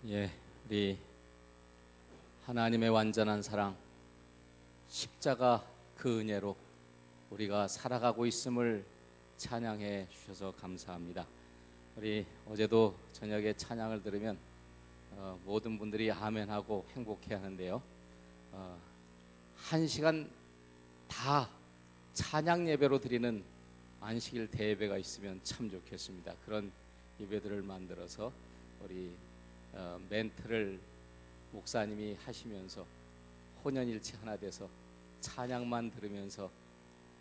예, 우리 하나님의 완전한 사랑, 십자가 그 은혜로 우리가 살아가고 있음을 찬양해 주셔서 감사합니다. 우리 어제도 저녁에 찬양을 들으면 모든 분들이 아멘하고 행복해 하는데요. 1시간 다 찬양 예배로 드리는 안식일 대예배가 있으면 참 좋겠습니다. 그런 예배들을 만들어서 우리 멘트를 목사님이 하시면서 혼연일체 하나 돼서 찬양만 들으면서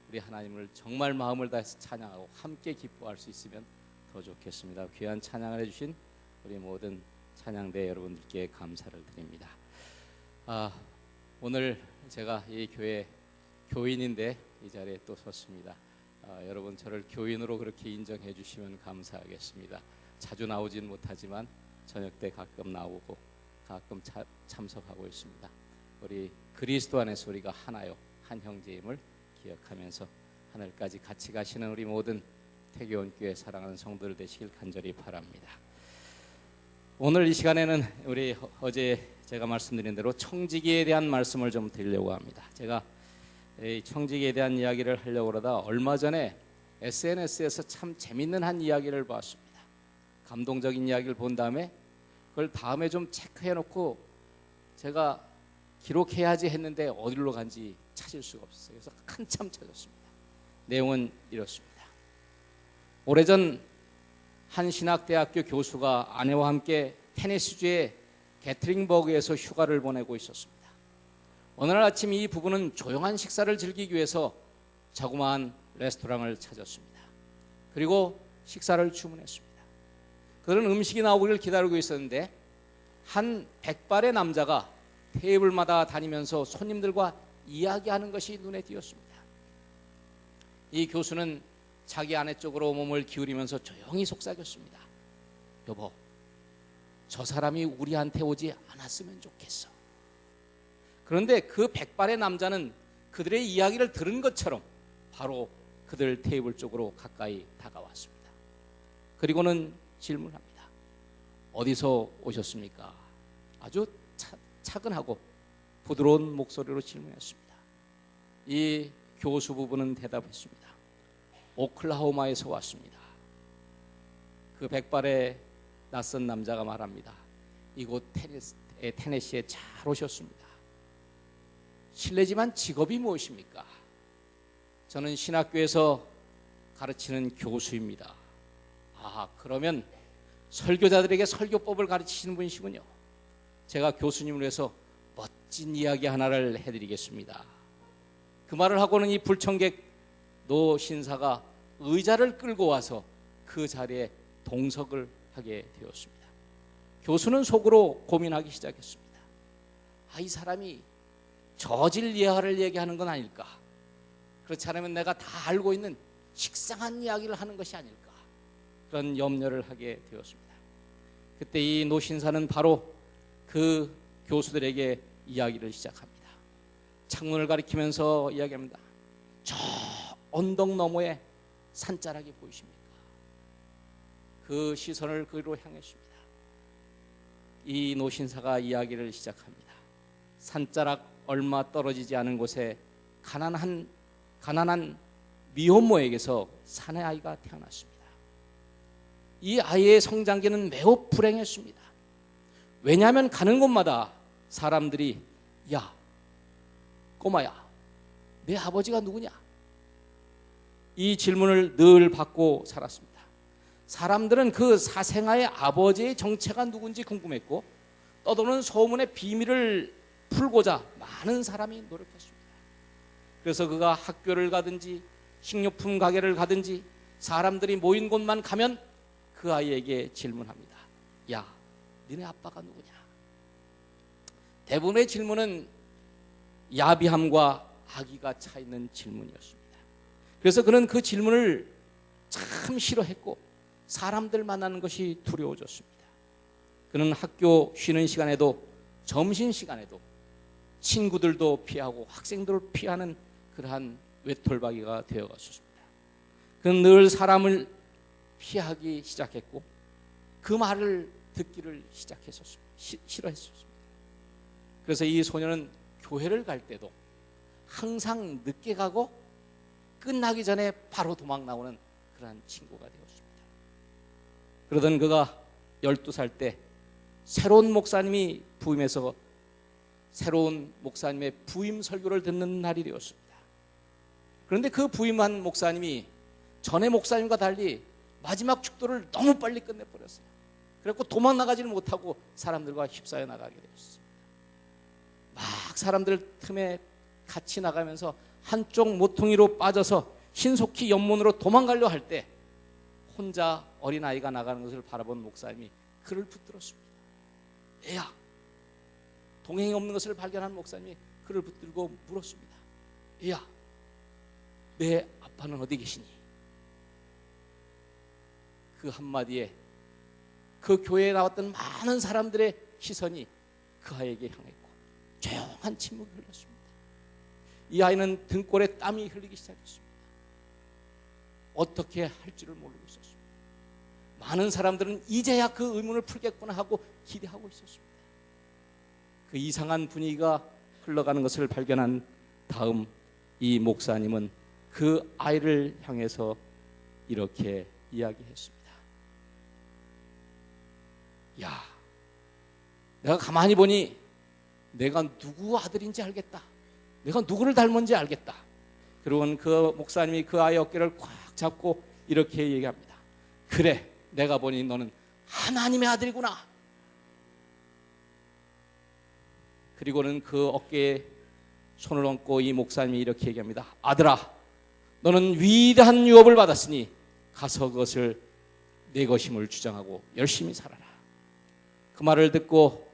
우리 하나님을 정말 마음을 다해서 찬양하고 함께 기뻐할 수 있으면 더 좋겠습니다. 귀한 찬양을 해주신 우리 모든 찬양대 여러분들께 감사를 드립니다. 오늘 제가 이 교회 교인인데 이 자리에 또 섰습니다. 여러분 저를 교인으로 그렇게 인정해 주시면 감사하겠습니다. 자주 나오진 못하지만 저녁 때 가끔 나오고 가끔 참석하고 있습니다. 우리 그리스도 안에서 우리가 하나요, 한 형제임을 기억하면서 하늘까지 같이 가시는 우리 모든 태교원교회 사랑하는 성도들 되시길 간절히 바랍니다. 오늘 이 시간에는 우리 어제 제가 말씀드린 대로 청지기에 대한 말씀을 좀 드리려고 합니다. 제가 이 청지기에 대한 이야기를 하려고 그러다 얼마 전에 SNS에서 참 재밌는 한 이야기를 봤습니다. 감동적인 이야기를 본 다음에 그걸 다음에 좀 체크해 놓고 제가 기록해야지 했는데 어디로 간지 찾을 수가 없었어요. 그래서 한참 찾았습니다. 내용은 이렇습니다. 오래전 한 신학대학교 교수가 아내와 함께 테네시주의 게트링버그에서 휴가를 보내고 있었습니다. 어느 날 아침 이 부부는 조용한 식사를 즐기기 위해서 자그마한 레스토랑을 찾았습니다. 그리고 식사를 주문했습니다. 그들은 음식이 나오기를 기다리고 있었는데 한 백발의 남자가 테이블마다 다니면서 손님들과 이야기하는 것이 눈에 띄었습니다. 이 교수는 자기 아내 쪽으로 몸을 기울이면서 조용히 속삭였습니다. 여보, 저 사람이 우리한테 오지 않았으면 좋겠어. 그런데 그 백발의 남자는 그들의 이야기를 들은 것처럼 바로 그들 테이블 쪽으로 가까이 다가왔습니다. 그리고는 질문합니다. 어디서 오셨습니까? 아주 차근하고 부드러운 목소리로 질문했습니다. 이 교수 부부는 대답했습니다. 오클라호마에서 왔습니다. 그 백발의 낯선 남자가 말합니다. 이곳 테네시에 잘 오셨습니다. 실례지만 직업이 무엇입니까? 저는 신학교에서 가르치는 교수입니다. 그러면 설교자들에게 설교법을 가르치시는 분이시군요. 제가 교수님을 위해서 멋진 이야기 하나를 해드리겠습니다. 그 말을 하고는 이 불청객 노 신사가 의자를 끌고 와서 그 자리에 동석을 하게 되었습니다. 교수는 속으로 고민하기 시작했습니다. 이 사람이 저질 예화를 얘기하는 건 아닐까? 그렇지 않으면 내가 다 알고 있는 식상한 이야기를 하는 것이 아닐까? 그런 염려를 하게 되었습니다. 그때 이 노신사는 바로 그 교수들에게 이야기를 시작합니다. 창문을 가리키면서 이야기합니다. 저 언덕 너머에 산자락이 보이십니까? 그 시선을 그리로 향했습니다. 이 노신사가 이야기를 시작합니다. 산자락 얼마 떨어지지 않은 곳에 가난한 미혼모에게서 사내 아이가 태어났습니다. 이 아이의 성장기는 매우 불행했습니다. 왜냐하면 가는 곳마다 사람들이 야, 꼬마야, 내 아버지가 누구냐? 이 질문을 늘 받고 살았습니다. 사람들은 그 사생아의 아버지의 정체가 누군지 궁금했고 떠도는 소문의 비밀을 풀고자 많은 사람이 노력했습니다. 그래서 그가 학교를 가든지 식료품 가게를 가든지 사람들이 모인 곳만 가면 그 아이에게 질문합니다. 야, 너네 아빠가 누구냐? 대부분의 질문은 야비함과 악의가 차 있는 질문이었습니다. 그래서 그는 그 질문을 참 싫어했고 사람들 만나는 것이 두려워졌습니다. 그는 학교 쉬는 시간에도 점심시간에도 친구들도 피하고 학생들을 피하는 그러한 외톨박이가 되어갔습니다. 그는 늘 사람을 피하기 시작했고 그 말을 듣기를 시작했었습니다. 싫어했었습니다. 그래서 이 소녀는 교회를 갈 때도 항상 늦게 가고 끝나기 전에 바로 도망 나오는 그러한 친구가 되었습니다. 그러던 그가 12살 때 새로운 목사님이 부임해서 새로운 목사님의 부임 설교를 듣는 날이 되었습니다. 그런데 그 부임한 목사님이 전에 목사님과 달리 마지막 축도를 너무 빨리 끝내버렸어요. 그래서 도망 나가지를 못하고 사람들과 휩싸여 나가게 되었습니다. 막 사람들 틈에 같이 나가면서 한쪽 모퉁이로 빠져서 신속히 연문으로 도망가려 할 때 혼자 어린아이가 나가는 것을 바라본 목사님이 그를 붙들었습니다. 애야. 동행이 없는 것을 발견한 목사님이 그를 붙들고 물었습니다. 애야, 내 아빠는 어디 계시니? 그 한마디에 그 교회에 나왔던 많은 사람들의 시선이 그 아이에게 향했고 조용한 침묵이 흘렀습니다. 이 아이는 등골에 땀이 흘리기 시작했습니다. 어떻게 할지를 모르고 있었습니다. 많은 사람들은 이제야 그 의문을 풀겠구나 하고 기대하고 있었습니다. 그 이상한 분위기가 흘러가는 것을 발견한 다음 이 목사님은 그 아이를 향해서 이렇게 이야기했습니다. 야, 내가 가만히 보니 내가 누구 아들인지 알겠다. 내가 누구를 닮은지 알겠다. 그리고는 그 목사님이 그 아이의 어깨를 꽉 잡고 이렇게 얘기합니다. 그래, 내가 보니 너는 하나님의 아들이구나. 그리고는 그 어깨에 손을 얹고 이 목사님이 이렇게 얘기합니다. 아들아, 너는 위대한 유업을 받았으니 가서 그것을 내 것임을 주장하고 열심히 살아라. 그 말을 듣고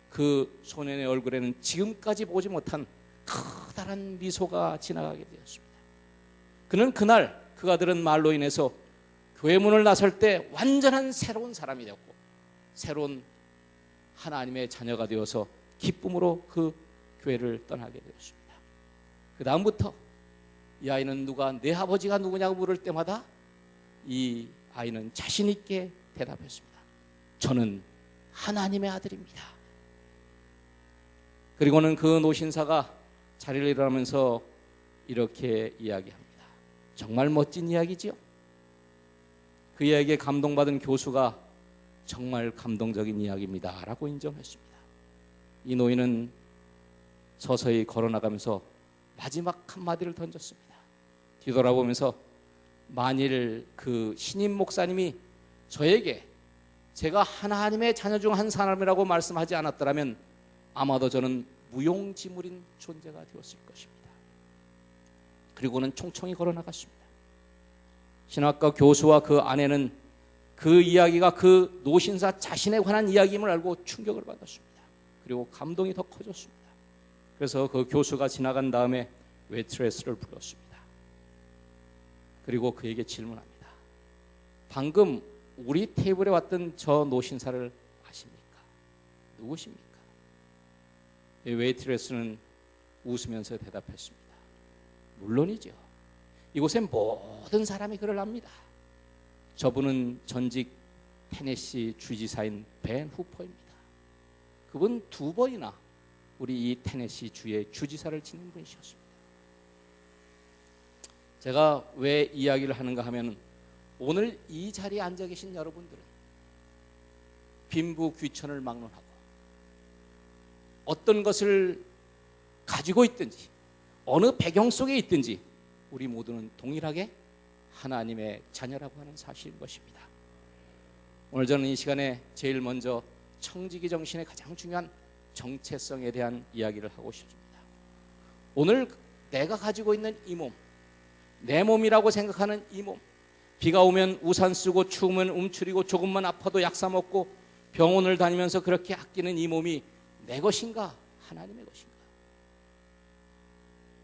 그 소년의 얼굴에는 지금까지 보지 못한 커다란 미소가 지나가게 되었습니다. 그는 그날 그가 들은 말로 인해서 교회 문을 나설 때 완전한 새로운 사람이 되었고 새로운 하나님의 자녀가 되어서 기쁨으로 그 교회를 떠나게 되었습니다. 그 다음부터 이 아이는 누가 내 아버지가 누구냐고 물을 때마다 이 아이는 자신 있게 대답했습니다. 저는 하나님의 아들입니다. 그리고는 그 노신사가 자리를 일어나면서 이렇게 이야기합니다. 정말 멋진 이야기지요? 그 이야기에 감동받은 교수가 정말 감동적인 이야기입니다 라고 인정했습니다. 이 노인은 서서히 걸어나가면서 마지막 한마디를 던졌습니다. 뒤돌아보면서 만일 그 신임 목사님이 저에게 제가 하나님의 자녀 중 한 사람이라고 말씀하지 않았더라면 아마도 저는 무용지물인 존재가 되었을 것입니다. 그리고는 총총히 걸어나갔습니다. 신학과 교수와 그 아내는 그 이야기가 그 노신사 자신에 관한 이야기임을 알고 충격을 받았습니다. 그리고 감동이 더 커졌습니다. 그래서 그 교수가 지나간 다음에 웨이트레스를 불렀습니다. 그리고 그에게 질문합니다. 방금 우리 테이블에 왔던 저 노신사를 아십니까? 누구십니까? 웨이트레스는 웃으면서 대답했습니다. 물론이죠. 이곳의 모든 사람이 그를 압니다. 저분은 전직 테네시 주지사인 벤 후퍼입니다. 그분 2번이나 우리 이 테네시 주의 주지사를 지낸 분이셨습니다. 제가 왜 이야기를 하는가 하면 오늘 이 자리에 앉아 계신 여러분들은 빈부 귀천을 막론하고 어떤 것을 가지고 있든지 어느 배경 속에 있든지 우리 모두는 동일하게 하나님의 자녀라고 하는 사실인 것입니다. 오늘 저는 이 시간에 제일 먼저 청지기 정신의 가장 중요한 정체성에 대한 이야기를 하고 싶습니다. 오늘 내가 가지고 있는 이 몸, 내 몸이라고 생각하는 이 몸, 비가 오면 우산 쓰고 추우면 움츠리고 조금만 아파도 약 사 먹고 병원을 다니면서 그렇게 아끼는 이 몸이 내 것인가 하나님의 것인가?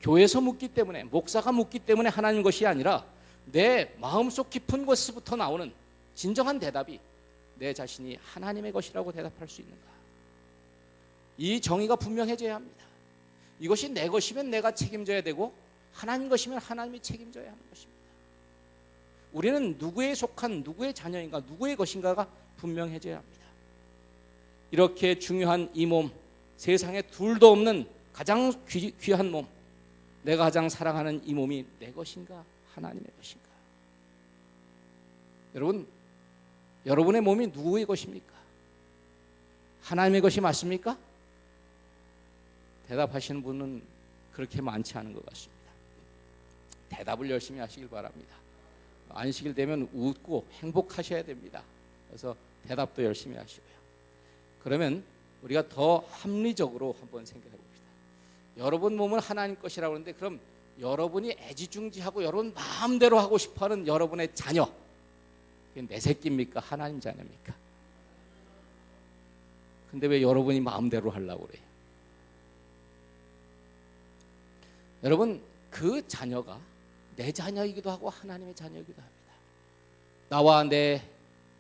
교회에서 묻기 때문에 목사가 묻기 때문에 하나님 것이 아니라 내 마음속 깊은 곳에서부터 나오는 진정한 대답이 내 자신이 하나님의 것이라고 대답할 수 있는가? 이 정의가 분명해져야 합니다. 이것이 내 것이면 내가 책임져야 되고 하나님 것이면 하나님이 책임져야 하는 것입니다. 우리는 누구에 속한 누구의 자녀인가 누구의 것인가가 분명해져야 합니다. 이렇게 중요한 이 몸, 세상에 둘도 없는 가장 귀한 몸, 내가 가장 사랑하는 이 몸이 내 것인가 하나님의 것인가? 여러분, 여러분의 몸이 누구의 것입니까? 하나님의 것이 맞습니까? 대답하시는 분은 그렇게 많지 않은 것 같습니다. 대답을 열심히 하시길 바랍니다. 안식일 되면 웃고 행복하셔야 됩니다. 그래서 대답도 열심히 하시고요. 그러면 우리가 더 합리적으로 한번 생각해 봅시다. 여러분 몸은 하나님 것이라고 하는데, 그럼 여러분이 애지중지하고 여러분 마음대로 하고 싶어하는 여러분의 자녀, 그게 내 새끼입니까? 하나님 자녀입니까? 근데 왜 여러분이 마음대로 하려고 그래요? 여러분, 그 자녀가 내 자녀이기도 하고 하나님의 자녀이기도 합니다. 나와 내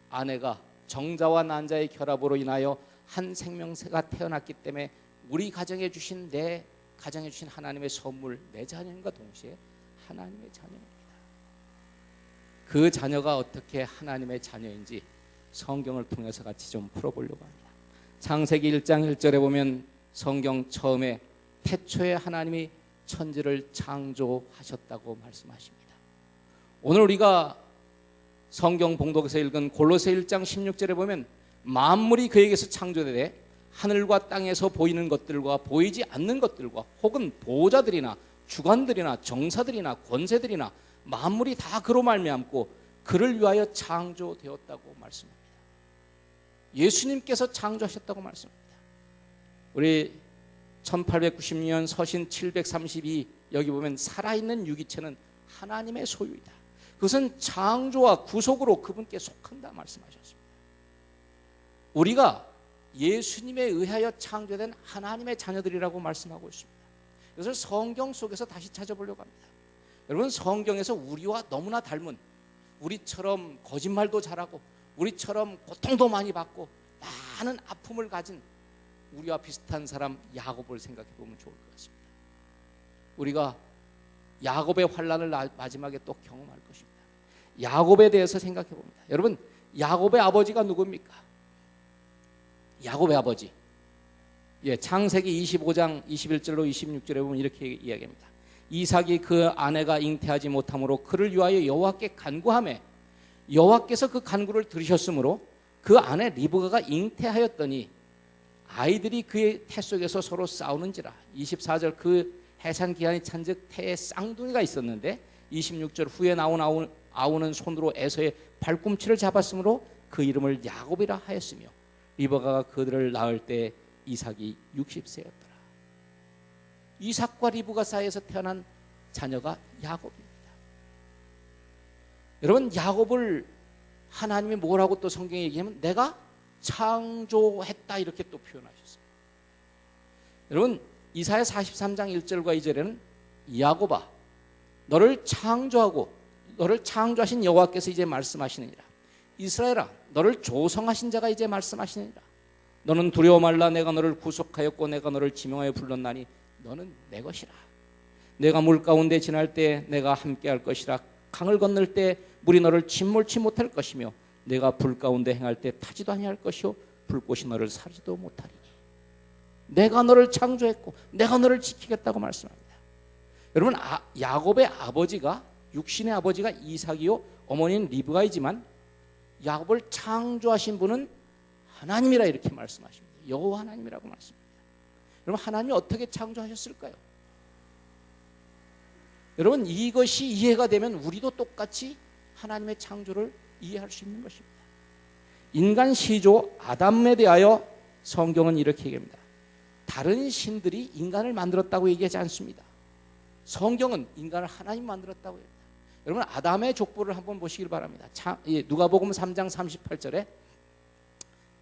아내가 정자와 난자의 결합으로 인하여 한 생명체가 태어났기 때문에 우리 가정에 주신, 내 가정에 주신 하나님의 선물, 내 자녀인가 동시에 하나님의 자녀입니다. 그 자녀가 어떻게 하나님의 자녀인지 성경을 통해서 같이 좀 풀어보려고 합니다. 창세기 1장 1절에 보면 성경 처음에 태초에 하나님이 천지를 창조하셨다고 말씀하십니다. 오늘 우리가 성경 봉독에서 읽은 골로새 1장 16절에 보면 만물이 그에게서 창조되되 하늘과 땅에서 보이는 것들과 보이지 않는 것들과 혹은 보호자들이나 주관들이나 정사들이나 권세들이나 만물이 다 그로 말미암고 그를 위하여 창조되었다고 말씀합니다. 예수님께서 창조하셨다고 말씀합니다. 우리 1896년 서신 732 여기 보면 살아있는 유기체는 하나님의 소유이다. 그것은 창조와 구속으로 그분께 속한다 말씀하셨습니다. 우리가 예수님에 의하여 창조된 하나님의 자녀들이라고 말씀하고 있습니다. 이것을 성경 속에서 다시 찾아보려고 합니다. 여러분, 성경에서 우리와 너무나 닮은, 우리처럼 거짓말도 잘하고 우리처럼 고통도 많이 받고 많은 아픔을 가진 우리와 비슷한 사람 야곱을 생각해 보면 좋을 것 같습니다. 우리가 야곱의 환난을 마지막에 또 경험할 것입니다. 야곱에 대해서 생각해 봅니다. 여러분, 야곱의 아버지가 누굽니까? 야곱의 아버지, 창세기 25장 21절로 26절에 보면 이렇게 이야기합니다. 이삭이 그 아내가 잉태하지 못함으로 그를 위하여 여호와께 간구하매 여호와께서 그 간구를 들으셨으므로 그 아내 리브가가 잉태하였더니 아이들이 그의 태 속에서 서로 싸우는지라. 24절 그 해산 기한이 찬즉 태에 쌍둥이가 있었는데 26절 후에 나온 아우는 손으로 에서의 발꿈치를 잡았으므로 그 이름을 야곱이라 하였으며 리브가가 그들을 낳을 때 이삭이 60세였더라. 이삭과 리브가 사이에서 태어난 자녀가 야곱입니다. 여러분, 야곱을 하나님이 뭐라고 또 성경에 얘기하면 내가 창조했다 이렇게 또 표현하셨습니다. 여러분, 이사야 43장 1절과 2절에는 야곱아 너를 창조하고 너를 창조하신 여호와께서 이제 말씀하시느니라. 이스라엘아 너를 조성하신 자가 이제 말씀하시느니라. 너는 두려워 말라. 내가 너를 구속하였고 내가 너를 지명하여 불렀나니 너는 내 것이라. 내가 물 가운데 지날 때 내가 함께할 것이라. 강을 건널 때 물이 너를 침몰치 못할 것이며 내가 불 가운데 행할 때 타지도 아니할 것이요 불꽃이 너를 사르지도 못하리니 내가 너를 창조했고 내가 너를 지키겠다고 말씀합니다. 여러분, 야곱의 아버지가, 육신의 아버지가 이삭이요 어머니는 리브가이지만 야곱을 창조하신 분은 하나님이라 이렇게 말씀하십니다. 여호와 하나님이라고 말씀합니다. 여러분, 하나님이 어떻게 창조하셨을까요? 여러분, 이것이 이해가 되면 우리도 똑같이 하나님의 창조를 이해할 수 있는 것입니다. 인간 시조 아담에 대하여 성경은 이렇게 얘기합니다. 다른 신들이 인간을 만들었다고 얘기하지 않습니다. 성경은 인간을 하나님 만들었다고 합니다. 여러분, 아담의 족보를 한번 보시길 바랍니다. 누가복음 3장 38절에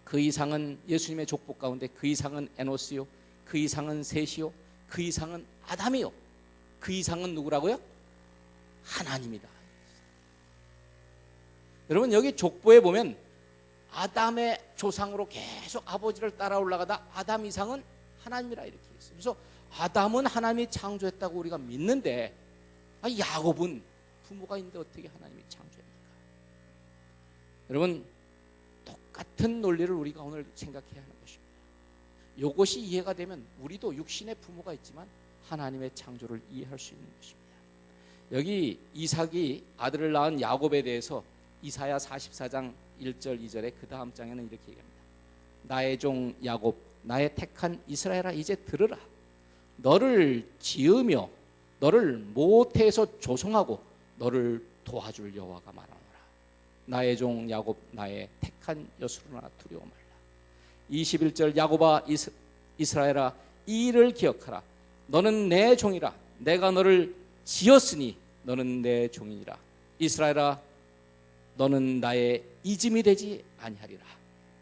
그 이상은 예수님의 족보 가운데 그 이상은 에노스요, 그 이상은 셋이요, 그 이상은 아담이요, 그 이상은 누구라고요? 하나님이다. 여러분, 여기 족보에 보면 아담의 조상으로 계속 아버지를 따라 올라가다 아담 이상은 하나님이라 이렇게 있어요. 그래서 아담은 하나님이 창조했다고 우리가 믿는데 야곱은 부모가 있는데 어떻게 하나님이 창조합니까? 여러분, 똑같은 논리를 우리가 오늘 생각해야 하는 것입니다. 이것이 이해가 되면 우리도 육신의 부모가 있지만 하나님의 창조를 이해할 수 있는 것입니다. 여기 이삭이 아들을 낳은 야곱에 대해서 이사야 44장 1절 2절에 그 다음 장에는 이렇게 얘기합니다. 나의 종 야곱, 나의 택한 이스라엘아, 이제 들으라. 너를 지으며 너를 모태에서 조성하고 너를 도와줄 여호와가 말하노라. 나의 종 야곱, 나의 택한 여수로나 두려워 말라. 21절 야곱아 이스라엘아, 이 일을 기억하라. 너는 내 종이라. 내가 너를 지었으니 너는 내 종이니라. 이스라엘아, 너는 나의 이짐이 되지 아니하리라.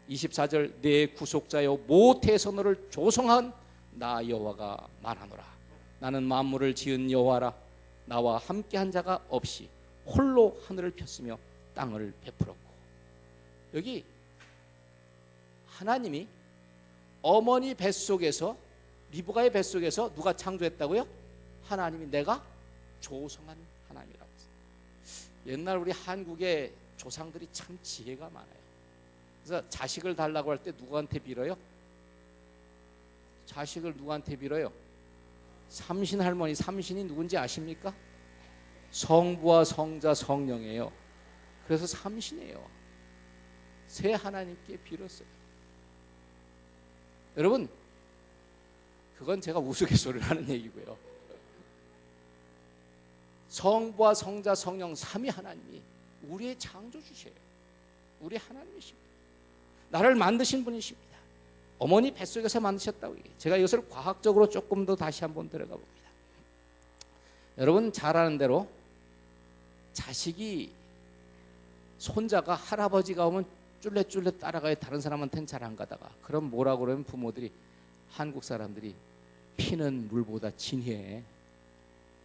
24절 내 구속자여, 모태에서 너를 조성한 나 여호와가 말하노라. 나는 만물을 지은 여호와라. 나와 함께한 자가 없이 홀로 하늘을 폈으며 땅을 베풀었고. 여기 하나님이 어머니 뱃속에서, 리브가의 뱃속에서 누가 창조했다고요? 하나님이 내가 조성한 하나님이라고 했어요. 옛날 우리 한국의 조상들이 참 지혜가 많아요. 그래서 자식을 달라고 할 때 누구한테 빌어요? 자식을 누구한테 빌어요? 삼신 할머니. 삼신이 누군지 아십니까? 성부와 성자 성령이에요. 그래서 삼신이에요. 새 하나님께 빌었어요. 여러분, 그건 제가 우스갯소리를 하는 얘기고요. 성부와 성자 성령 삼위 하나님이 우리의 창조주시에요. 우리 하나님이십니다. 나를 만드신 분이십니다. 어머니 뱃속에서 만드셨다고 얘기해요. 제가 이것을 과학적으로 조금 더 다시 한번 들어가 봅니다. 여러분 잘 아는 대로 자식이, 손자가 할아버지가 오면 쫄래쫄래 따라가요. 다른 사람한테는 잘 안 가다가. 그럼 뭐라고 그러면 부모들이, 한국 사람들이 피는 물보다 진해.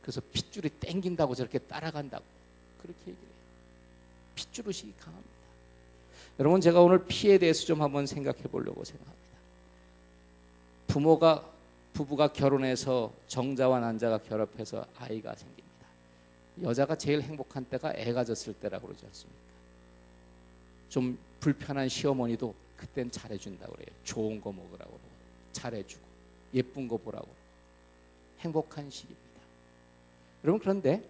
그래서 핏줄이 땡긴다고 저렇게 따라간다고 그렇게 얘기를 해요. 핏줄의식이 강합니다. 여러분 제가 오늘 피에 대해서 좀 한번 생각해 보려고 생각합니다. 부부가 결혼해서 정자와 난자가 결합해서 아이가 생깁니다. 여자가 제일 행복한 때가 애가 졌을 때라고 그러지 않습니까? 좀 불편한 시어머니도 그땐 잘해준다고 그래요. 좋은 거 먹으라고 그러고, 잘해주고, 예쁜 거 보라고 그러고. 행복한 시기입니다. 여러분 그런데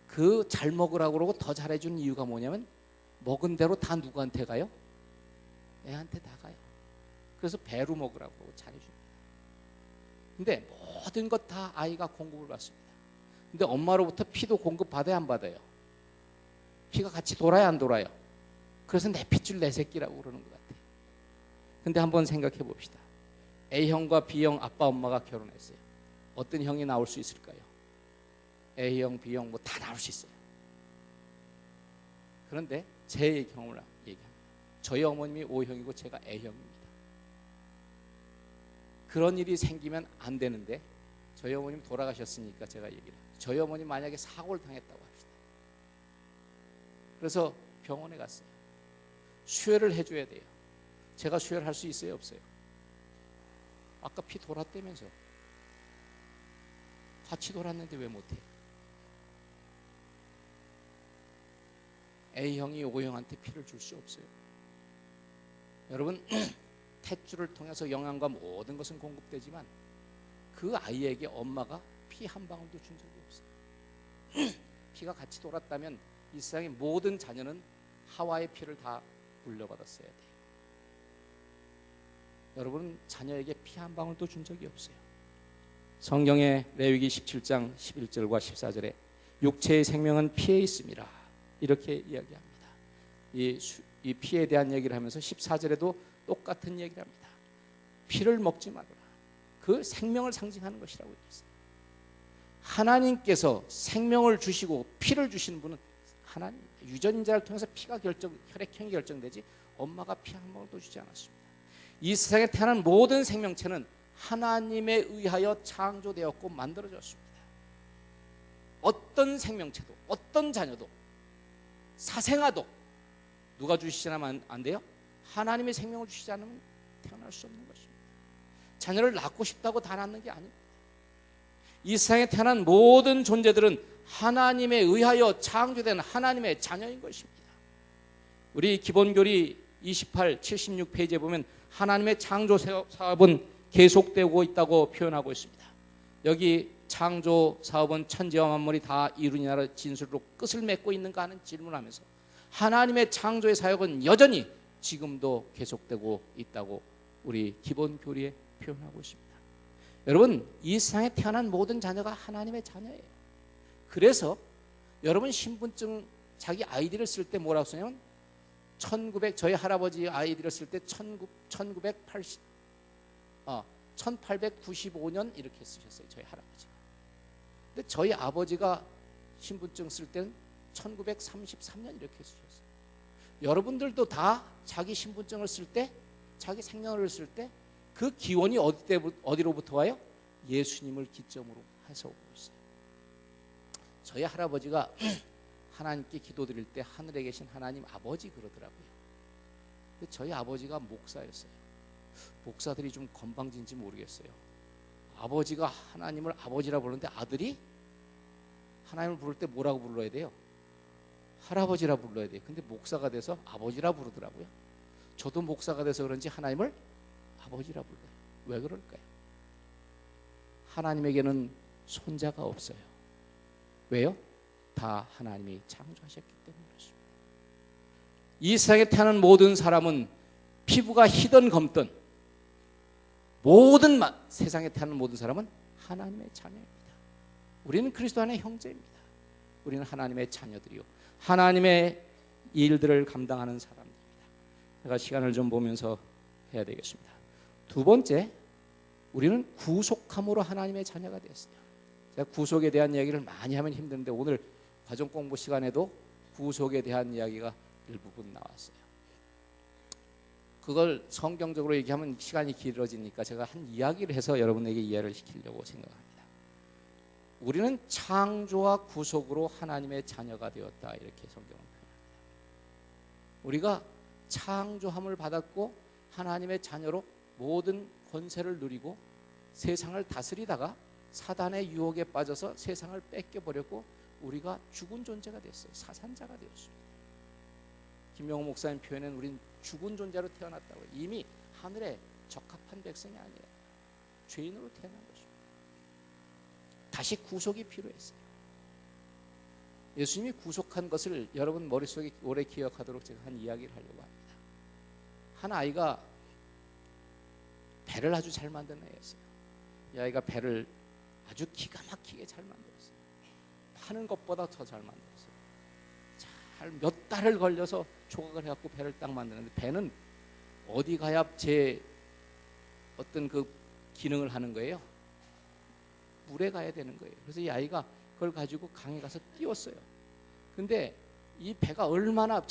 그 잘 먹으라고 그러고 더 잘해주는 이유가 뭐냐면 먹은 대로 다 누구한테 가요? 애한테 다 가요. 그래서 배로 먹으라고 그러고 잘해줍니다. 근데 모든 것 다 아이가 공급을 받습니다. 근데 엄마로부터 피도 공급받아야 안 받아요? 피가 같이 돌아야 안 돌아요? 그래서 내 핏줄 내 새끼라고 그러는 것 같아요. 근데 한번 생각해 봅시다. A형과 B형 아빠 엄마가 결혼했어요. 어떤 형이 나올 수 있을까요? A형, B형 뭐 다 나올 수 있어요. 그런데 제 경험을 얘기합니다. 저희 어머님이 O형이고 제가 A형입니다. 그런 일이 생기면 안 되는데 저희 어머님 돌아가셨으니까 제가 얘기를 해요. 저희 어머님 만약에 사고를 당했다고 합시다. 그래서 병원에 갔어요. 수혈을 해줘야 돼요. 제가 수혈할 수 있어요, 없어요? 아까 피 돌았다면서. 같이 돌았는데 왜 못해요? A형이 O형한테 피를 줄 수 없어요. 여러분 탯줄을 통해서 영양과 모든 것은 공급되지만 그 아이에게 엄마가 피 한 방울도 준 적이 없어요. 피가 같이 돌았다면 이 세상의 모든 자녀는 하와의 피를 다 물려받았어야 돼요. 여러분은 자녀에게 피 한 방울도 준 적이 없어요. 성경의 레위기 17장 11절과 14절에 육체의 생명은 피에 있음이라 이렇게 이야기합니다. 이 피에 대한 얘기를 하면서 14절에도 똑같은 얘기를 합니다. 피를 먹지 말아라. 그 생명을 상징하는 것이라고 얘기했어요. 하나님께서 생명을 주시고 피를 주시는 분은 하나님, 유전자를 통해서 피가 혈액형이 결정되지 엄마가 피 한 방울도 주지 않았습니다. 이 세상에 태어난 모든 생명체는 하나님에 의하여 창조되었고 만들어졌습니다. 어떤 생명체도, 어떤 자녀도, 사생아도 누가 주시지 않으면 안 돼요? 하나님의 생명을 주시지 않으면 태어날 수 없는 것입니다. 자녀를 낳고 싶다고 다 낳는 게 아닙니다. 이 세상에 태어난 모든 존재들은 하나님에 의하여 창조된 하나님의 자녀인 것입니다. 우리 기본교리 28, 76페이지에 보면 하나님의 창조 사업은 계속되고 있다고 표현하고 있습니다. 여기 창조 사업은 천지와 만물이 다 이루니라 진술로 끝을 맺고 있는가 하는 질문하면서 하나님의 창조의 사역은 여전히 지금도 계속되고 있다고 우리 기본교리에 표현하고 있습니다. 여러분, 이 세상에 태어난 모든 자녀가 하나님의 자녀예요. 그래서 여러분 신분증 자기 아이디를 쓸 때 뭐라고 쓰냐면 저희 할아버지 아이디를 쓸 때 1895년 이렇게 쓰셨어요. 저희 할아버지가. 근데 저희 아버지가 신분증 쓸 때는 1933년 이렇게 쓰셨어요. 여러분들도 다 자기 신분증을 쓸 때, 자기 생년월일을 쓸 때 그 기원이 어디로부터 와요? 예수님을 기점으로 해서 오고 있어요. 저희 할아버지가 하나님께 기도드릴 때 하늘에 계신 하나님 아버지 그러더라고요. 근데 저희 아버지가 목사였어요. 목사들이 좀 건방진지 모르겠어요. 아버지가 하나님을 아버지라 부르는데 아들이 하나님을 부를 때 뭐라고 불러야 돼요? 할아버지라 불러야 돼요. 근데 목사가 돼서 아버지라 부르더라고요. 저도 목사가 돼서 그런지 하나님을 아버지라 불러요. 왜 그럴까요? 하나님에게는 손자가 없어요. 왜요? 다 하나님이 창조하셨기 때문에 그렇습니다. 이 세상에 태어난 모든 사람은 피부가 희든 검든 세상에 태어난 모든 사람은 하나님의 자녀입니다. 우리는 그리스도 안의 형제입니다. 우리는 하나님의 자녀들이요 하나님의 일들을 감당하는 사람들입니다. 제가 시간을 좀 보면서 해야 되겠습니다. 두 번째, 우리는 구속함으로 하나님의 자녀가 되었어요. 제가 구속에 대한 이야기를 많이 하면 힘든데 오늘 과정 공부 시간에도 구속에 대한 이야기가 일부분 나왔어요. 그걸 성경적으로 얘기하면 시간이 길어지니까 제가 한 이야기를 해서 여러분에게 이해를 시키려고 생각합니다. 우리는 창조와 구속으로 하나님의 자녀가 되었다 이렇게 성경은 표현합니다. 우리가 창조함을 받았고 하나님의 자녀로 모든 권세를 누리고 세상을 다스리다가 사단의 유혹에 빠져서 세상을 뺏겨버렸고 우리가 죽은 존재가 됐어요. 사산자가 되었습니다. 김명호 목사님 표현은 우린 죽은 존재로 태어났다고. 이미 하늘에 적합한 백성이 아니에요. 죄인으로 태어난 것입니다. 다시 구속이 필요했어요. 예수님이 구속한 것을 여러분 머릿속에 오래 기억하도록 제가 한 이야기를 하려고 합니다. 한 아이가 배를 아주 잘 만든 애였어요. 이 아이가 배를 아주 기가 막히게 잘 만들었어요. 파는 것보다 더 잘 만들었어요. 잘 몇 달을 걸려서 조각을 해갖고 배를 딱 만드는데 배는 어디 가야 제 어떤 그 기능을 하는 거예요? 물에 가야 되는 거예요. 그래서 이 아이가 그걸 가지고 강에 가서 띄웠어요. 근데 이 배가 얼마나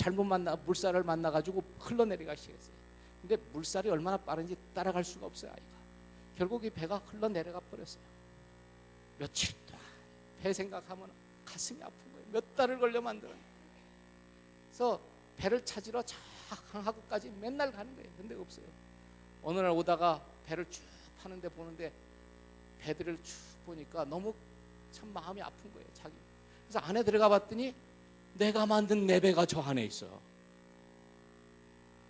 물살을 만나가지고 흘러내려가기 시작했어요. 근데 물살이 얼마나 빠른지 따라갈 수가 없어요. 아이가. 결국 이 배가 흘러내려가 버렸어요. 며칠 동안 배 생각하면 가슴이 아픈 거예요. 몇 달을 걸려 만들었는데. 그래서 배를 찾으러 강하구까지 맨날 가는 거예요. 근데 없어요. 어느 날 오다가 배를 쭉 파는데 보는데 배들을 쭉 보니까 너무 참 마음이 아픈 거예요. 자기. 그래서 안에 들어가 봤더니 내가 만든 내 배가 저 안에 있어.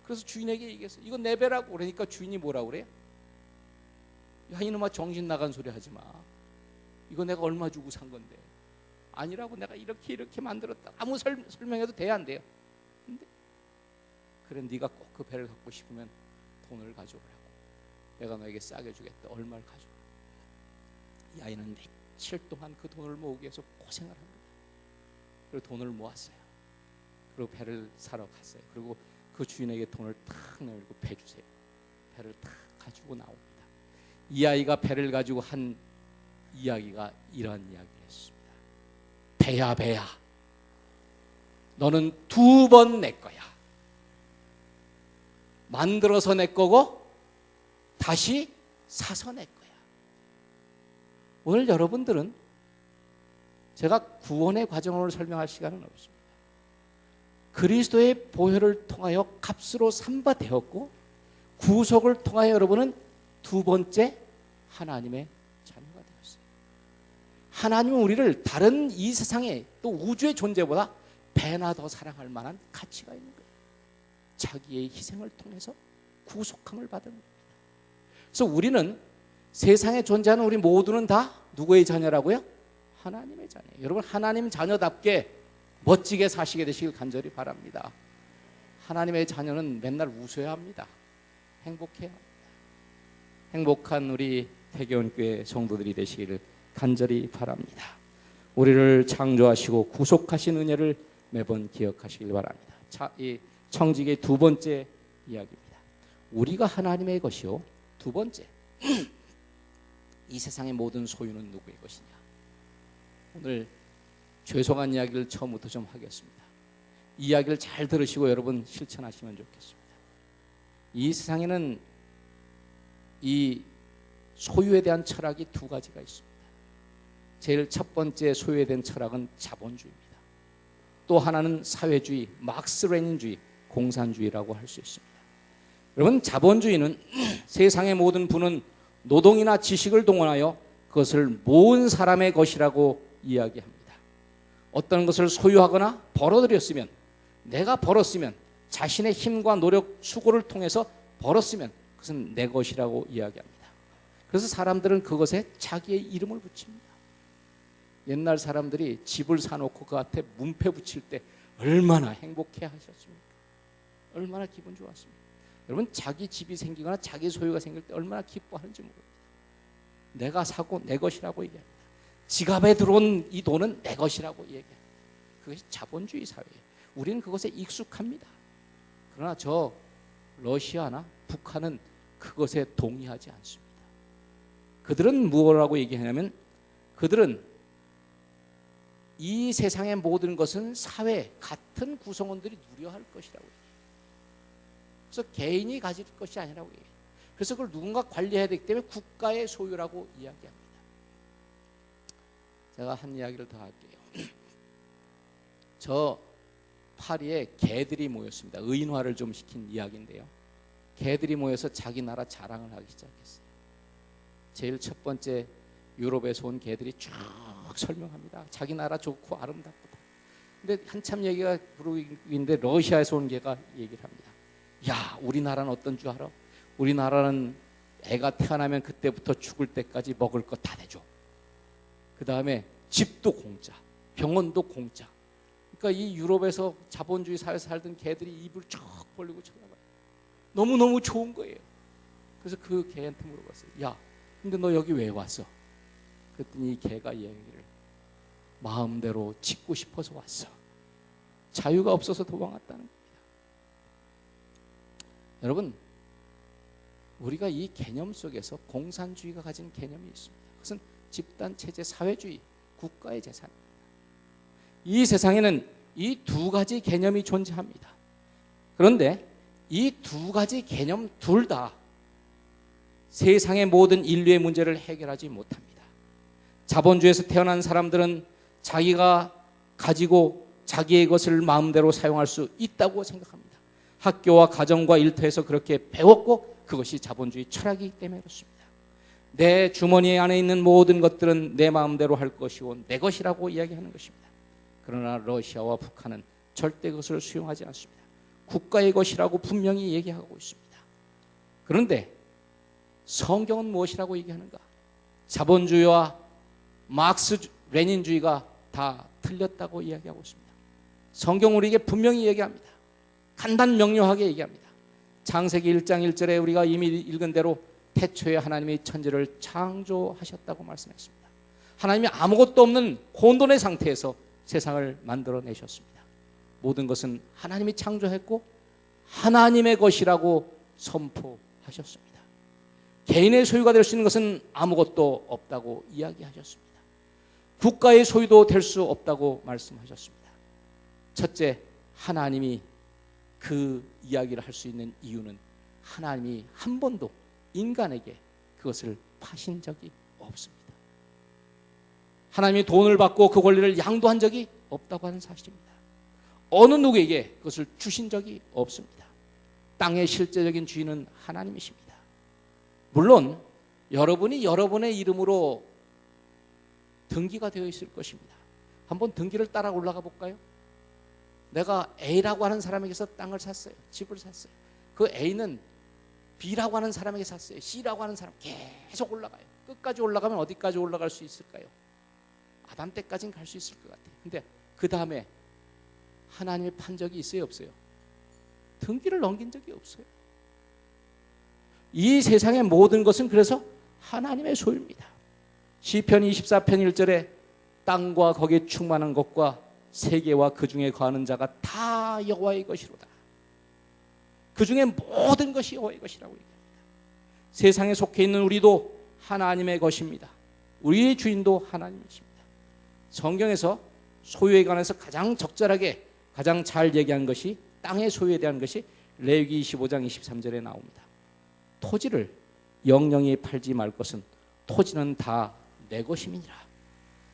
그래서 주인에게 얘기했어요. 이거 내 배라고. 그러니까 주인이 뭐라고 그래요? 야 이놈아 정신 나간 소리 하지 마. 이거 내가 얼마 주고 산 건데. 아니라고. 내가 이렇게 만들었다. 아무 설명해도 돼야 안 돼요. 근데 그래 네가 꼭 그 배를 갖고 싶으면 돈을 가져오라고. 내가 너에게 싸게 주겠다. 얼마를 가져오라. 이 아이는 며칠 동안 그 돈을 모으기 위해서 고생을 합니다. 그리고 돈을 모았어요. 그리고 배를 사러 갔어요. 그리고 그 주인에게 돈을 탁 내밀고 배 주세요. 배를 탁 가지고 나옵니다. 이 아이가 배를 가지고 한 이야기가 이러한 이야기를 했습니다. 배야 너는 2번 내 거야. 만들어서 내 거고 다시 사서 내 거야. 오늘 여러분들은 제가 구원의 과정을 설명할 시간은 없습니다. 그리스도의 보혈을 통하여 값으로 삼바되었고 구속을 통하여 여러분은 두 번째 하나님의 자녀가 되었어요. 하나님은 우리를 다른 이 세상의 또 우주의 존재보다 배나 더 사랑할 만한 가치가 있는 거예요. 자기의 희생을 통해서 구속함을 받은 겁니다. 그래서 우리는 세상에 존재하는 우리 모두는 다 누구의 자녀라고요? 하나님의 자녀. 여러분, 하나님 자녀답게 멋지게 사시게 되시길 간절히 바랍니다. 하나님의 자녀는 맨날 웃어야 합니다. 행복해야 합니다. 행복한 우리 태교원교회 성도들이 되시기를 간절히 바랍니다. 우리를 창조하시고 구속하신 은혜를 매번 기억하시길 바랍니다. 이 청지기의 두 번째 이야기입니다. 우리가 하나님의 것이요, 두 번째, 이 세상의 모든 소유는 누구의 것이냐. 오늘 죄송한 이야기를 처음부터 좀 하겠습니다. 이 이야기를 잘 들으시고 여러분 실천하시면 좋겠습니다. 이 세상에는 이 소유에 대한 철학이 두 가지가 있습니다. 제일 첫 번째 소유에 대한 철학은 자본주의입니다. 또 하나는 사회주의, 막스 레닌주의, 공산주의라고 할 수 있습니다. 여러분, 자본주의는 세상의 모든 부는 노동이나 지식을 동원하여 그것을 모은 사람의 것이라고 이야기합니다. 어떤 것을 소유하거나 벌어들였으면, 내가 벌었으면, 자신의 힘과 노력, 수고를 통해서 벌었으면 그것은 내 것이라고 이야기합니다. 그래서 사람들은 그것에 자기의 이름을 붙입니다. 옛날 사람들이 집을 사놓고 그 앞에 문패 붙일 때 얼마나 행복해 하셨습니까? 얼마나 기분 좋았습니까? 여러분, 자기 집이 생기거나 자기 소유가 생길 때 얼마나 기뻐하는지 모릅니다. 내가 사고 내 것이라고 얘기합니다. 지갑에 들어온 이 돈은 내 것이라고 얘기합니다. 그것이 자본주의 사회예요. 우리는 그것에 익숙합니다. 그러나 저 러시아나 북한은 그것에 동의하지 않습니다. 그들은 무엇이라고 얘기하냐면, 그들은 이 세상의 모든 것은 사회 같은 구성원들이 누려야 할 것이라고 얘기해요. 그래서 개인이 가질 것이 아니라고 얘기해요. 그래서 그걸 누군가 관리해야 되기 때문에 국가의 소유라고 이야기합니다. 제가 한 이야기를 더 할게요. 저 파리에 개들이 모였습니다. 의인화를 좀 시킨 이야기인데요. 개들이 모여서 자기 나라 자랑을 하기 시작했어요. 제일 첫 번째, 유럽에서 온 개들이 쭉 설명합니다. 자기 나라 좋고 아름답다. 근데 한참 얘기가 부르기인데 러시아에서 온 개가 얘기를 합니다. 야, 우리나라는 어떤 줄 알아? 우리나라는 애가 태어나면 그때부터 죽을 때까지 먹을 거 다 내줘. 그 다음에 집도 공짜, 병원도 공짜. 그러니까 이 유럽에서 자본주의 사회에서 살던 개들이 입을 쭉 벌리고 쳐다봐요. 너무너무 좋은 거예요. 그래서 그 개한테 물어봤어요. 야, 근데 너 여기 왜 왔어? 그랬더니 이 개가 얘기를, 마음대로 짓고 싶어서 왔어. 자유가 없어서 도망왔다는 겁니다. 여러분, 우리가 이 개념 속에서 공산주의가 가진 개념이 있습니다. 그것은 집단체제, 사회주의, 국가의 재산입니다. 이 세상에는 이 두 가지 개념이 존재합니다. 그런데 이 두 가지 개념 둘 다 세상의 모든 인류의 문제를 해결하지 못합니다. 자본주의에서 태어난 사람들은 자기가 가지고 자기의 것을 마음대로 사용할 수 있다고 생각합니다. 학교와 가정과 일터에서 그렇게 배웠고 그것이 자본주의 철학이기 때문에 그렇습니다. 내 주머니 안에 있는 모든 것들은 내 마음대로 할 것이고 내 것이라고 이야기하는 것입니다. 그러나 러시아와 북한은 절대 그것을 수용하지 않습니다. 국가의 것이라고 분명히 얘기하고 있습니다. 그런데 성경은 무엇이라고 얘기하는가? 자본주의와 막스 레닌주의가 다 틀렸다고 이야기하고 있습니다. 성경은 우리에게 분명히 얘기합니다. 간단 명료하게 얘기합니다. 창세기 1장 1절에 우리가 이미 읽은 대로 태초에 하나님이 천지를 창조하셨다고 말씀했습니다. 하나님이 아무것도 없는 혼돈의 상태에서 세상을 만들어내셨습니다. 모든 것은 하나님이 창조했고 하나님의 것이라고 선포하셨습니다. 개인의 소유가 될 수 있는 것은 아무것도 없다고 이야기하셨습니다. 국가의 소유도 될 수 없다고 말씀하셨습니다. 첫째, 하나님이 그 이야기를 할 수 있는 이유는 하나님이 한 번도 인간에게 그것을 파신 적이 없습니다. 하나님이 돈을 받고 그 권리를 양도한 적이 없다고 하는 사실입니다. 어느 누구에게 그것을 주신 적이 없습니다. 땅의 실제적인 주인은 하나님이십니다. 물론 여러분이 여러분의 이름으로 등기가 되어 있을 것입니다. 한번 등기를 따라 올라가 볼까요? 내가 A라고 하는 사람에게서 땅을 샀어요. 집을 샀어요. 그 A는 B라고 하는 사람에게 샀어요. C라고 하는 사람 계속 올라가요. 끝까지 올라가면 어디까지 올라갈 수 있을까요? 아담 때까지는 갈 수 있을 것 같아요. 근데 그 다음에 하나님의 판적이 있어요, 없어요? 등기를 넘긴 적이 없어요. 이 세상의 모든 것은 그래서 하나님의 소유입니다. 시편 24편 1절에 땅과 거기에 충만한 것과 세계와 그 중에 거하는 자가 다 여호와의 것이로다. 그 중에 모든 것이 여호와의 것이라고 얘기합니다. 세상에 속해 있는 우리도 하나님의 것입니다. 우리의 주인도 하나님이십니다. 성경에서 소유에 관해서 가장 적절하게 가장 잘 얘기한 것이 땅의 소유에 대한 것이 레위기 25장 23절에 나옵니다. 토지를 영영히 팔지 말 것은 토지는 다 내 것임이니라.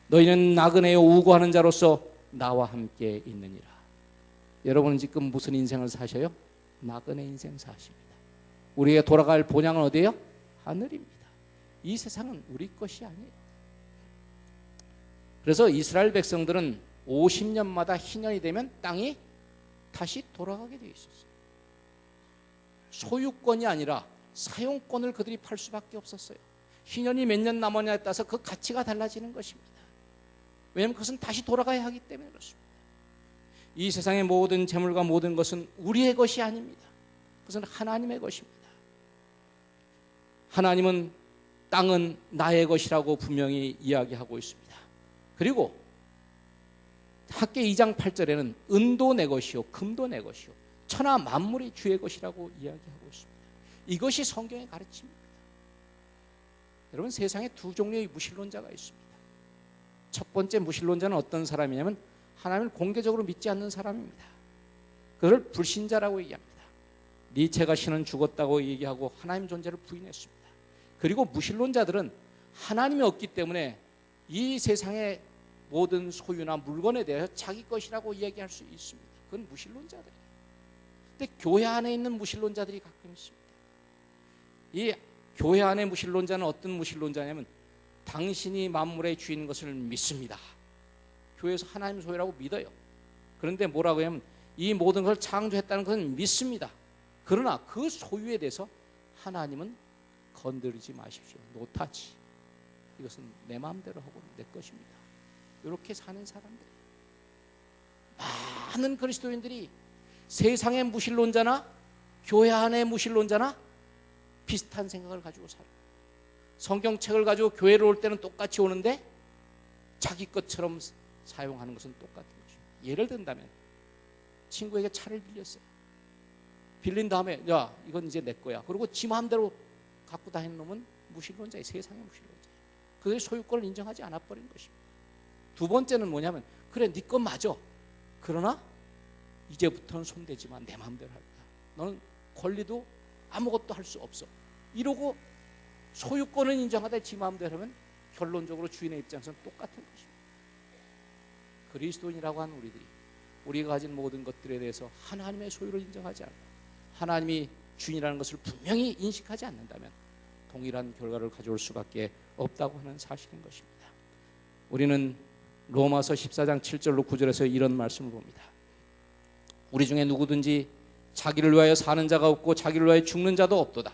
너희는 나그네요 우고하는 자로서 나와 함께 있느니라. 여러분은 지금 무슨 인생을 사셔요? 나그네 인생 사십니다. 우리가 돌아갈 본향은 어디예요? 하늘입니다. 이 세상은 우리 것이 아니에요. 그래서 이스라엘 백성들은 50년마다 희년이 되면 땅이 다시 돌아가게 되어 있었어요. 소유권이 아니라 사용권을 그들이 팔 수밖에 없었어요. 희년이 몇 년 남았냐에 따라서 그 가치가 달라지는 것입니다. 왜냐하면 그것은 다시 돌아가야 하기 때문에 그렇습니다. 이 세상의 모든 재물과 모든 것은 우리의 것이 아닙니다. 그것은 하나님의 것입니다. 하나님은 땅은 나의 것이라고 분명히 이야기하고 있습니다. 그리고 학개 2장 8절에는 은도 내 것이요 금도 내 것이요 천하 만물이 주의 것이라고 이야기하고 있습니다. 이것이 성경의 가르침입니다. 여러분, 세상에 두 종류의 무신론자가 있습니다. 첫 번째 무신론자는 어떤 사람이냐면 하나님을 공개적으로 믿지 않는 사람입니다. 그걸 불신자라고 얘기합니다. 니체가 신은 죽었다고 얘기하고 하나님 존재를 부인했습니다. 그리고 무신론자들은 하나님이 없기 때문에 이 세상의 모든 소유나 물건에 대해서 자기 것이라고 이야기할 수 있습니다. 그건 무신론자들이에요. 근데 교회 안에 있는 무신론자들이 가끔 있습니다. 이 교회 안의 무신론자는 어떤 무신론자냐면 당신이 만물의 주인인 것을 믿습니다. 교회에서 하나님 소유라고 믿어요. 그런데 뭐라고 하냐면 이 모든 것을 창조했다는 것은 믿습니다. 그러나 그 소유에 대해서 하나님은 건드리지 마십시오. 노타치. 이것은 내 마음대로 하고 내 것입니다. 이렇게 사는 사람들. 많은 그리스도인들이 세상의 무신론자나 교회 안의 무신론자나 비슷한 생각을 가지고 살아요. 성경책을 가지고 교회를 올 때는 똑같이 오는데 자기 것처럼 사용하는 것은 똑같은 것입니다. 예를 든다면 친구에게 차를 빌렸어요. 빌린 다음에 야 이건 이제 내 거야. 그리고 지 마음대로 갖고 다니는 놈은 무신론자예요. 세상의 무신론자예요. 그들의 소유권을 인정하지 않아버린 것입니다. 두 번째는 뭐냐면 그래 네 건 맞아. 그러나 이제부터는 손대지 마. 내 마음대로 할 거야. 너는 권리도 아무것도 할 수 없어. 이러고 소유권을 인정하되 지 마음대로 하면 결론적으로 주인의 입장에서는 똑같은 것입니다. 그리스도인이라고 하는 우리들이 우리가 가진 모든 것들에 대해서 하나님의 소유를 인정하지 않고 하나님이 주인이라는 것을 분명히 인식하지 않는다면 동일한 결과를 가져올 수밖에 없다고 하는 사실인 것입니다. 우리는 로마서 14장 7절로 9절에서 이런 말씀을 봅니다. 우리 중에 누구든지 자기를 위하여 사는 자가 없고 자기를 위하여 죽는 자도 없도다.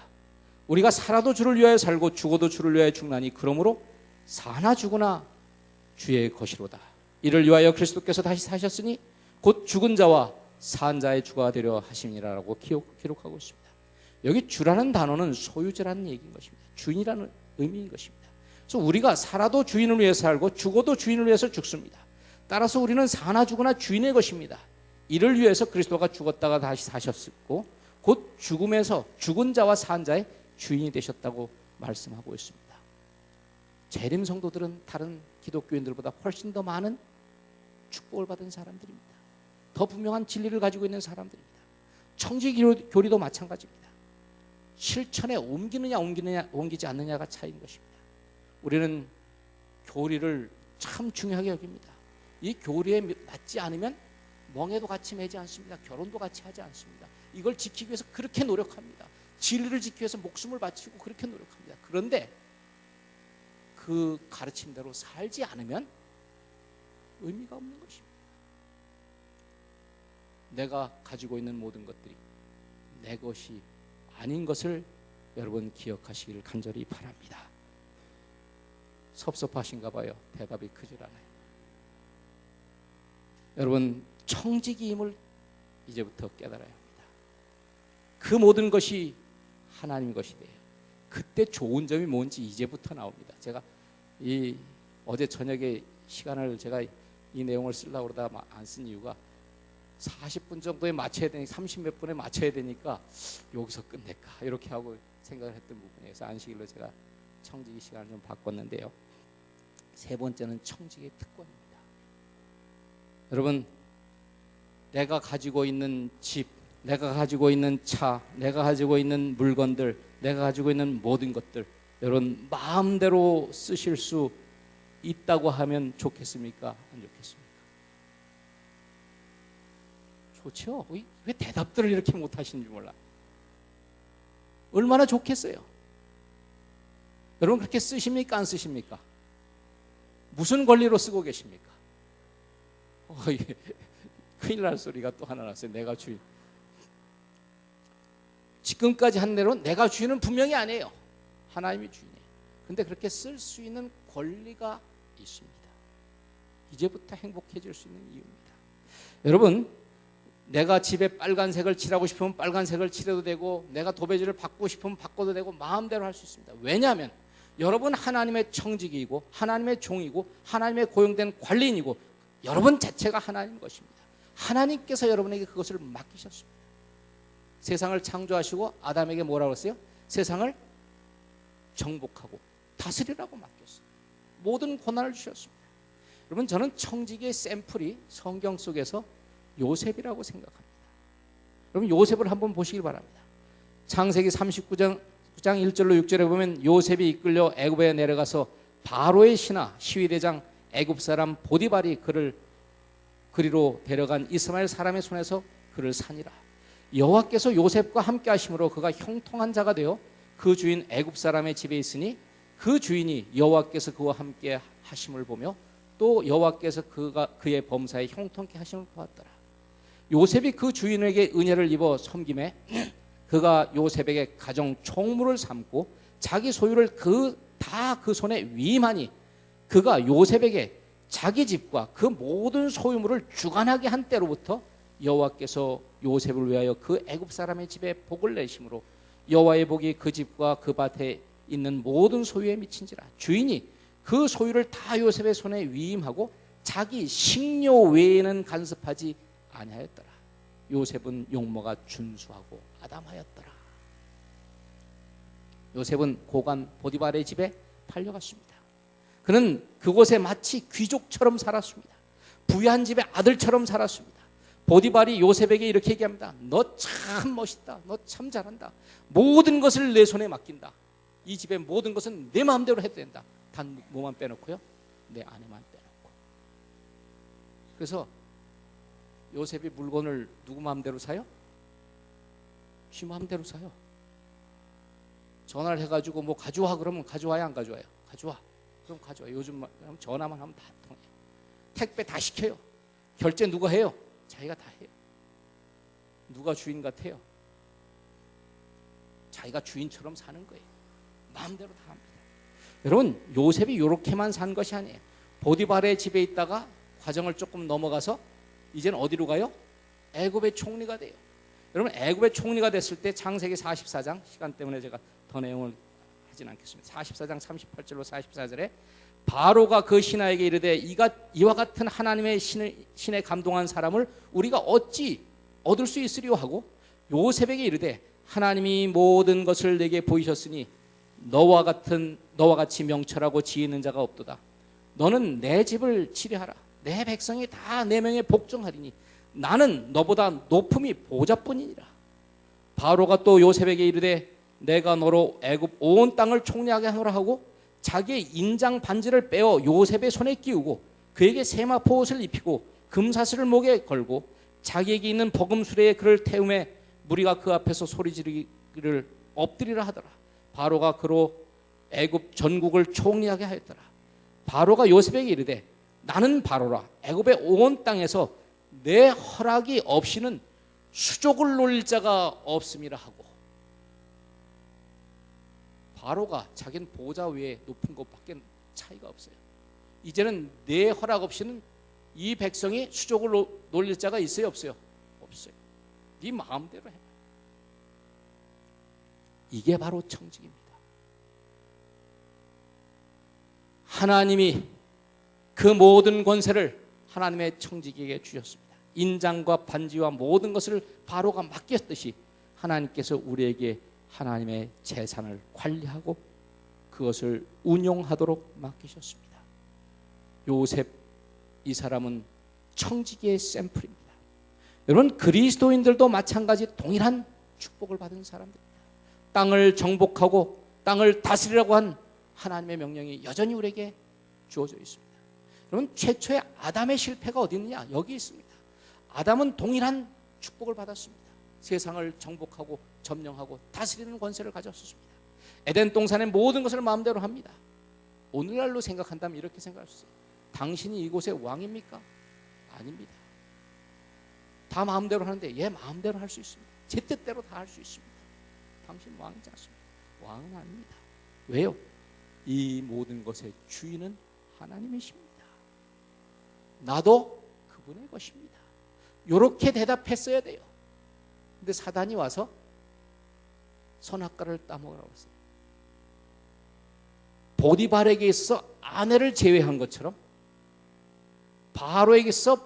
우리가 살아도 주를 위하여 살고 죽어도 주를 위하여 죽나니 그러므로 사나 죽으나 주의 것이로다. 이를 위하여 그리스도께서 다시 사셨으니 곧 죽은 자와 산 자의 주가 되려 하심이라고 기록하고 있습니다. 여기 주라는 단어는 소유자라는 얘기인 것입니다. 주인이라는 의미인 것입니다. 그래서 우리가 살아도 주인을 위해서 살고 죽어도 주인을 위해서 죽습니다. 따라서 우리는 사나 죽으나 주인의 것입니다. 이를 위해서 그리스도가 죽었다가 다시 사셨고 곧 죽음에서 죽은 자와 산 자의 주인이 되셨다고 말씀하고 있습니다. 재림 성도들은 다른 기독교인들보다 훨씬 더 많은 축복을 받은 사람들입니다. 더 분명한 진리를 가지고 있는 사람들입니다. 청지교리도 마찬가지입니다. 실천에 옮기느냐 옮기지 않느냐가 차이인 것입니다. 우리는 교리를 참 중요하게 여깁니다. 이 교리에 맞지 않으면 멍에도 같이 매지 않습니다. 결혼도 같이 하지 않습니다. 이걸 지키기 위해서 그렇게 노력합니다. 진리를 지키기 위해서 목숨을 바치고 그렇게 노력합니다. 그런데 그 가르침대로 살지 않으면 의미가 없는 것입니다. 내가 가지고 있는 모든 것들이 내 것이 아닌 것을 여러분 기억하시기를 간절히 바랍니다. 섭섭하신가 봐요. 대답이 크질 않아요. 여러분, 청지기임을 이제부터 깨달아야 합니다. 그 모든 것이 하나님 것이 돼요. 그때 좋은 점이 뭔지 이제부터 나옵니다. 제가 어제 저녁에 시간을 제가 이 내용을 쓰려고 그러다 안 쓴 이유가 40분 정도에 맞춰야 되니까 30몇 분에 맞춰야 되니까 여기서 끝낼까 이렇게 하고 생각을 했던 부분이에요. 그래서 안식일로 제가 청지기 시간을 좀 바꿨는데요. 세 번째는 청지기의 특권입니다. 여러분, 내가 가지고 있는 집, 내가 가지고 있는 차, 내가 가지고 있는 물건들, 내가 가지고 있는 모든 것들, 여러분 마음대로 쓰실 수 있다고 하면 좋겠습니까? 안 좋겠습니까? 좋죠? 왜 대답들을 이렇게 못하시는지 몰라. 얼마나 좋겠어요? 여러분 그렇게 쓰십니까? 안 쓰십니까? 무슨 권리로 쓰고 계십니까? 큰일 날 소리가 또 하나 났어요. 내가 주인. 지금까지 한 대로 내가 주인은 분명히 아니에요. 하나님이 주인이에요. 근데 그렇게 쓸 수 있는 권리가 있습니다. 이제부터 행복해질 수 있는 이유입니다. 여러분, 내가 집에 빨간색을 칠하고 싶으면 빨간색을 칠해도 되고, 내가 도배지를 바꾸고 싶으면 바꿔도 되고, 마음대로 할 수 있습니다. 왜냐하면 여러분 하나님의 청지기이고 하나님의 종이고 하나님의 고용된 관리인이고 여러분 자체가 하나님 것입니다. 하나님께서 여러분에게 그것을 맡기셨습니다. 세상을 창조하시고 아담에게 뭐라고 했어요? 세상을 정복하고 다스리라고 맡겼어요. 모든 권한을 주셨습니다. 여러분, 저는 청지기의 샘플이 성경 속에서 요셉이라고 생각합니다. 여러분, 요셉을 한번 보시길 바랍니다. 창세기 39장 1절로 6절에 보면 요셉이 이끌려 애굽에 내려가서 바로의 신하 시위대장 애굽 사람 보디발이 그를 그리로 데려간 이스마엘 사람의 손에서 그를 산이라. 여호와께서 요셉과 함께 하심으로 그가 형통한 자가 되어 그 주인 애굽 사람의 집에 있으니 그 주인이 여호와께서 그와 함께 하심을 보며 또 여호와께서 그의 범사에 형통케 하심을 보았더라. 요셉이 그 주인에게 은혜를 입어 섬김에 그가 요셉에게 가정 총무를 삼고 자기 소유를 다 그 손에 위임하니 그가 요셉에게 자기 집과 그 모든 소유물을 주관하게 한 때로부터 여호와께서 요셉을 위하여 그 애굽 사람의 집에 복을 내심으로 여호와의 복이 그 집과 그 밭에 있는 모든 소유에 미친지라. 주인이 그 소유를 다 요셉의 손에 위임하고 자기 식료 외에는 간섭하지 아니하였더라. 요셉은 용모가 준수하고 아담하였더라. 요셉은 고관 보디발의 집에 팔려갔습니다. 그는 그곳에 마치 귀족처럼 살았습니다. 부유한 집의 아들처럼 살았습니다. 보디발이 요셉에게 이렇게 얘기합니다. 너 참 멋있다. 너 참 잘한다. 모든 것을 내 손에 맡긴다. 이 집의 모든 것은 내 마음대로 해도 된다. 단 뭐만 빼놓고요? 내 아내만 빼놓고. 그래서 요셉이 물건을 누구 마음대로 사요? 지 마음대로 사요. 전화를 해가지고 뭐 가져와 그러면 가져와야 안 가져와요? 가져와. 그럼 가져와. 요즘 전화만 하면 다 통해요. 택배 다 시켜요. 결제 누가 해요? 자기가 다 해요. 누가 주인 같아요? 자기가 주인처럼 사는 거예요. 마음대로 다 합니다. 여러분, 요셉이 이렇게만 산 것이 아니에요. 보디발의 집에 있다가 과정을 조금 넘어가서 이제는 어디로 가요? 애굽의 총리가 돼요. 여러분, 애굽의 총리가 됐을 때 창세기 44장, 시간 때문에 제가 더 내용을 하진 않겠습니다. 44장 38절로 44절에 바로가 그 신하에게 이르되 이와 같은 하나님의 신에 감동한 사람을 우리가 어찌 얻을 수 있으리요 하고 요셉에게 이르되 하나님이 모든 것을 내게 보이셨으니 너와 같이 명철하고 지혜 있는 자가 없도다. 너는 내 집을 치리하라. 내 백성이 다 내 명에 복종하리니 나는 너보다 높음이 보좌뿐이니라. 바로가 또 요셉에게 이르되 내가 너로 애굽 온 땅을 총리하게 하노라 하고 자기의 인장 반지를 빼어 요셉의 손에 끼우고 그에게 세마포 옷을 입히고 금사슬을 목에 걸고 자기에게 있는 버금수레에 그를 태우매 무리가 그 앞에서 소리 지르기를 엎드리라 하더라. 바로가 그로 애굽 전국을 총리하게 하였더라. 바로가 요셉에게 이르되 나는 바로라. 애굽의 온 땅에서 내 허락이 없이는 수족을 놀릴 자가 없음이라 하고, 바로가 자기는 보좌 위에 높은 것밖에 차이가 없어요. 이제는 내 허락 없이는 이 백성이 수족을 놀릴 자가 있어요, 없어요? 없어요. 네 마음대로 해. 이게 바로 청직입니다. 하나님이 그 모든 권세를 하나님의 청직에게 주셨습니다. 인장과 반지와 모든 것을 바로가 맡겼듯이 하나님께서 우리에게 하나님의 재산을 관리하고 그것을 운용하도록 맡기셨습니다. 요셉, 이 사람은 청지기의 샘플입니다. 여러분, 그리스도인들도 마찬가지 동일한 축복을 받은 사람들입니다. 땅을 정복하고 땅을 다스리라고 한 하나님의 명령이 여전히 우리에게 주어져 있습니다. 여러분, 최초의 아담의 실패가 어디 있느냐? 여기 있습니다. 아담은 동일한 축복을 받았습니다. 세상을 정복하고 점령하고 다스리는 권세를 가졌습니다. 에덴 동산의 모든 것을 마음대로 합니다. 오늘날로 생각한다면 이렇게 생각할 수 있어요. 당신이 이곳의 왕입니까? 아닙니다. 다 마음대로 하는데 얘 마음대로 할 수 있습니다. 제 뜻대로 다 할 수 있습니다. 당신 왕이지 않습니다. 왕은 아닙니다. 왜요? 이 모든 것의 주인은 하나님이십니다. 나도 그분의 것입니다. 이렇게 대답했어야 돼요. 근데 사단이 와서 선악과를 따먹으라고 했어요. 보디발에게 있어서 아내를 제외한 것처럼 바로에게 있어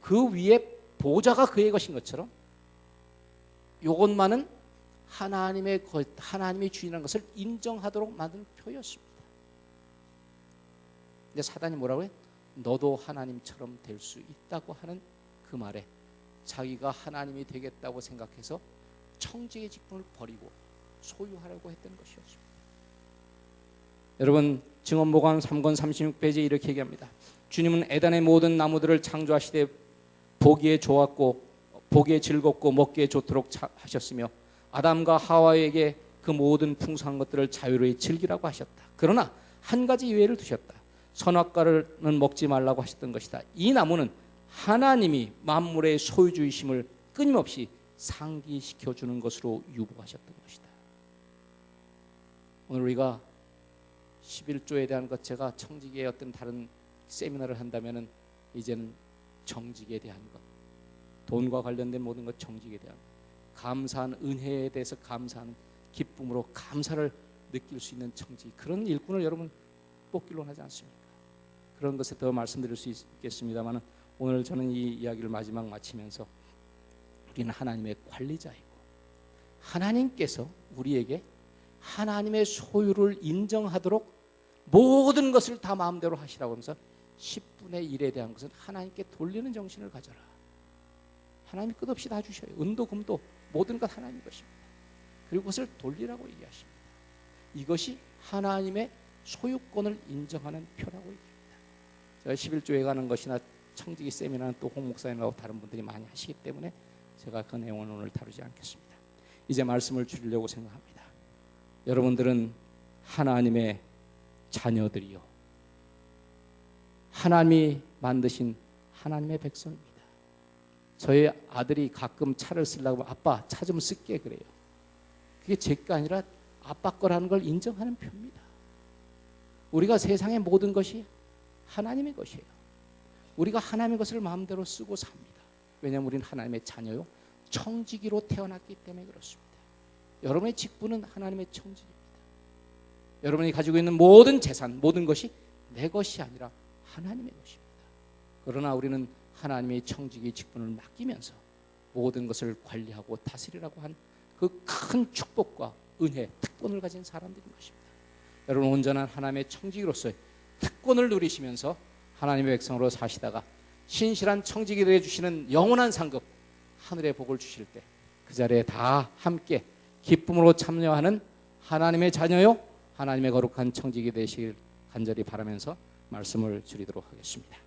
그 위에 보좌가 그의 것인 것처럼 이것만은 하나님이 주인이라는 것을 인정하도록 만든 표였습니다. 근데 사단이 뭐라고 해? 너도 하나님처럼 될 수 있다고 하는 그 말에 자기가 하나님이 되겠다고 생각해서 청지의 직분을 버리고 소유하려고 했던 것이었습니다. 여러분, 증언보감 3권 36페이지에 이렇게 얘기합니다. 주님은 에덴의 모든 나무들을 창조하시되 보기에 좋았고 보기에 즐겁고 먹기에 좋도록 하셨으며 아담과 하와에게 그 모든 풍성한 것들을 자유로이 즐기라고 하셨다. 그러나 한 가지 예외를 두셨다. 선악과는 먹지 말라고 하셨던 것이다. 이 나무는 하나님이 만물의 소유주이심을 끊임없이 상기시켜 주는 것으로 유보하셨던 것이다. 오늘 우리가 11조에 대한 것, 제가 청지기의 어떤 다른 세미나를 한다면은 이제는 정직에 대한 것, 돈과 관련된 모든 것, 정직에 대한 것, 감사한 은혜에 대해서 감사하는 기쁨으로 감사를 느낄 수 있는 청지, 그런 일꾼을 여러분 뽑기로 하지 않습니까? 그런 것에 더 말씀드릴 수 있겠습니다만 오늘 저는 이 이야기를 마지막 마치면서 우리는 하나님의 관리자이고 하나님께서 우리에게 하나님의 소유를 인정하도록 모든 것을 다 마음대로 하시라고 하면서 10분의 1에 대한 것은 하나님께 돌리는 정신을 가져라. 하나님이 끝없이 다 주셔요. 은도 금도 모든 것 하나님의 것입니다. 그리고 그것을 돌리라고 얘기하십니다. 이것이 하나님의 소유권을 인정하는 표라고 얘기합니다. 제가 11조에 가는 것이나 청지기 세미나는 또 홍 목사님하고 다른 분들이 많이 하시기 때문에 제가 그 내용은 오늘 다루지 않겠습니다. 이제 말씀을 줄이려고 생각합니다. 여러분들은 하나님의 자녀들이요, 하나님이 만드신 하나님의 백성입니다. 저희 아들이 가끔 차를 쓰려고 하면 아빠 차 좀 쓸게 그래요. 그게 제 거 아니라 아빠 거라는 걸 인정하는 표입니다. 우리가 세상의 모든 것이 하나님의 것이에요. 우리가 하나님의 것을 마음대로 쓰고 삽니다. 왜냐하면 우리는 하나님의 자녀요, 청지기로 태어났기 때문에 그렇습니다. 여러분의 직분은 하나님의 청지기입니다. 여러분이 가지고 있는 모든 재산, 모든 것이 내 것이 아니라 하나님의 것입니다. 그러나 우리는 하나님의 청지기 직분을 맡기면서 모든 것을 관리하고 다스리라고 한 그 큰 축복과 은혜, 특권을 가진 사람들인 것입니다. 여러분, 온전한 하나님의 청지기로서의 특권을 누리시면서 하나님의 백성으로 사시다가 신실한 청지기들에게 주시는 영원한 상급, 하늘의 복을 주실 때 그 자리에 다 함께 기쁨으로 참여하는 하나님의 자녀요, 하나님의 거룩한 청지기 되시길 간절히 바라면서 말씀을 줄이도록 하겠습니다.